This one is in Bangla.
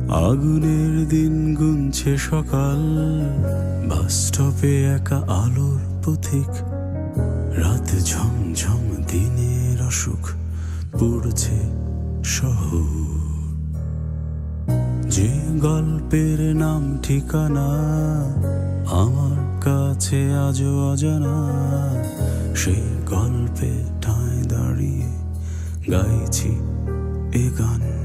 আগুনের দিন গুনছে সকাল, বাস স্টপে একা আলোর পথিক। রাত ঝমঝম দিনের অসুখ পড়ছে শহর। যে গল্পের নাম ঠিকানা আমার কাছে আজও অজানা, সেই গল্পে ঠাঁই দাঁড়িয়ে গাইছি এ গান।